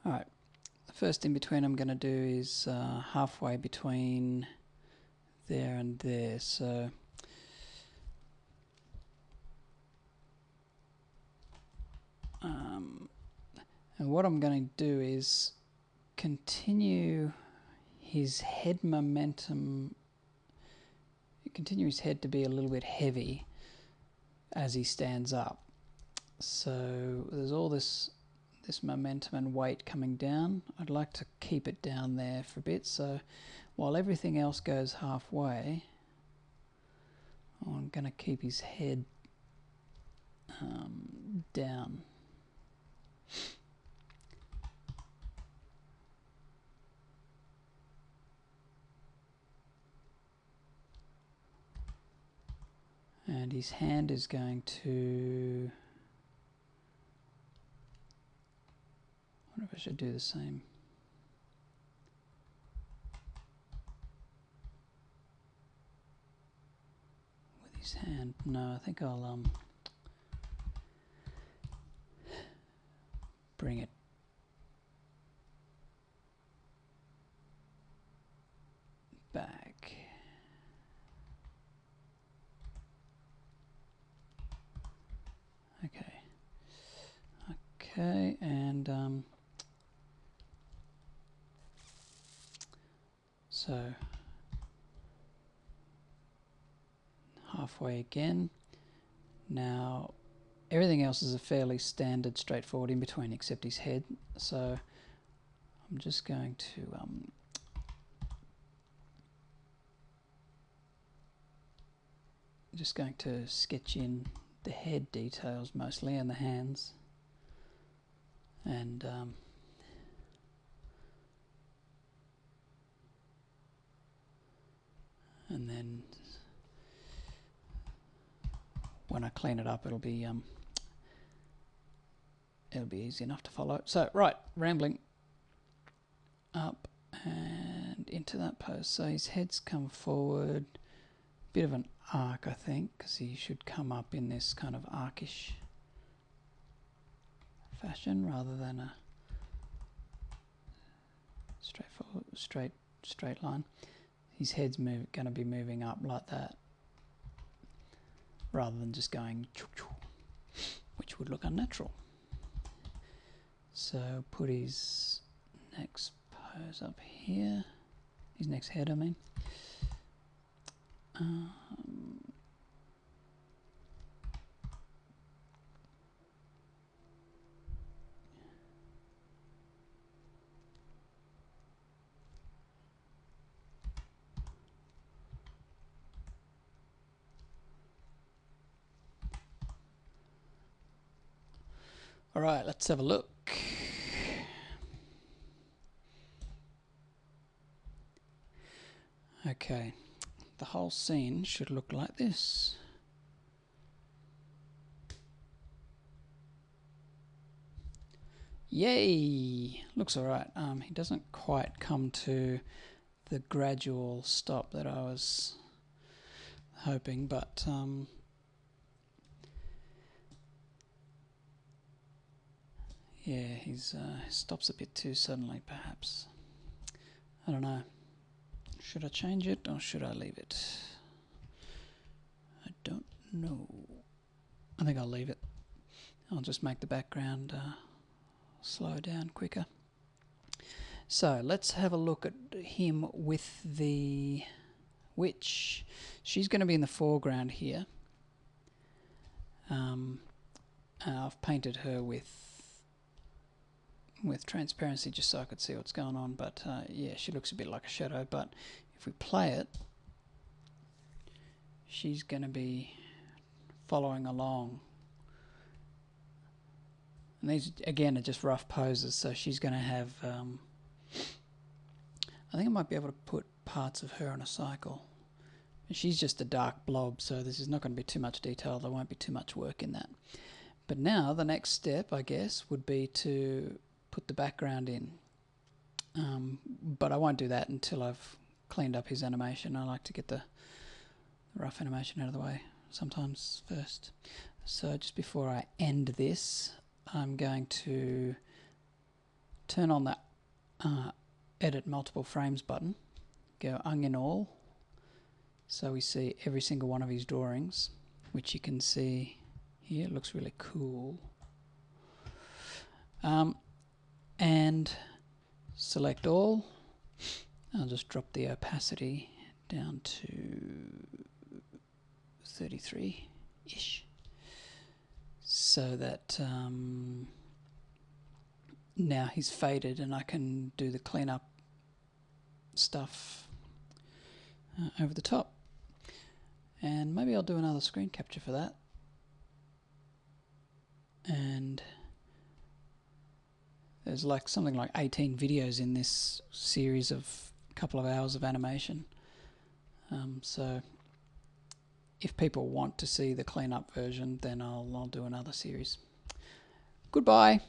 Alright, the first in between I'm going to do is halfway between there and there. So and what I'm going to do is continue his head momentum, continue his head to be a little bit heavy as he stands up. So there's all this momentum and weight coming down. I'd like to keep it down there for a bit, so while everything else goes halfway, I'm going to keep his head down. And his hand is going to... I wonder if I should do the same. With his hand. No, I think I'll bring it back. Okay, and so halfway again. Now everything else is a fairly standard, straightforward in between except his head. So I'm just going to sketch in the head details mostly and the hands, and then when I clean it up, it'll be easy enough to follow. So right, rambling up and into that pose. So his head's come forward, bit of an arc, I think, because he should come up in this kind of arcish fashion rather than a straight line. His head's going to be moving up like that rather than just going choo choo, which would look unnatural. So put his next pose up here, his next head I mean. All right, let's have a look. Okay, the whole scene should look like this. Yay! Looks alright. He doesn't quite come to the gradual stop that I was hoping, but yeah, he stops a bit too suddenly, perhaps. I don't know. Should I change it or should I leave it? I don't know. I think I'll leave it. I'll just make the background slow down quicker. So let's have a look at him with the witch. She's going to be in the foreground here. I've painted her with transparency just so I could see what's going on, but yeah, she looks a bit like a shadow, but if we play it, she's going to be following along. And these again are just rough poses, so she's going to have I think I might be able to put parts of her on a cycle. And she's just a dark blob, so this is not going to be too much detail. There won't be too much work in that. But now the next step, I guess, would be to put the background in. But I won't do that until I've cleaned up his animation. I like to get the rough animation out of the way sometimes first. So just before I end this, I'm going to turn on the edit multiple frames button, go onion all, so we see every single one of his drawings, which you can see here. It looks really cool. And select all. I'll just drop the opacity down to 33-ish, so that now he's faded and I can do the cleanup stuff over the top. And maybe I'll do another screen capture for that. And there's like something like 18 videos in this series of couple of hours of animation. So if people want to see the cleanup version, then I'll do another series. Goodbye.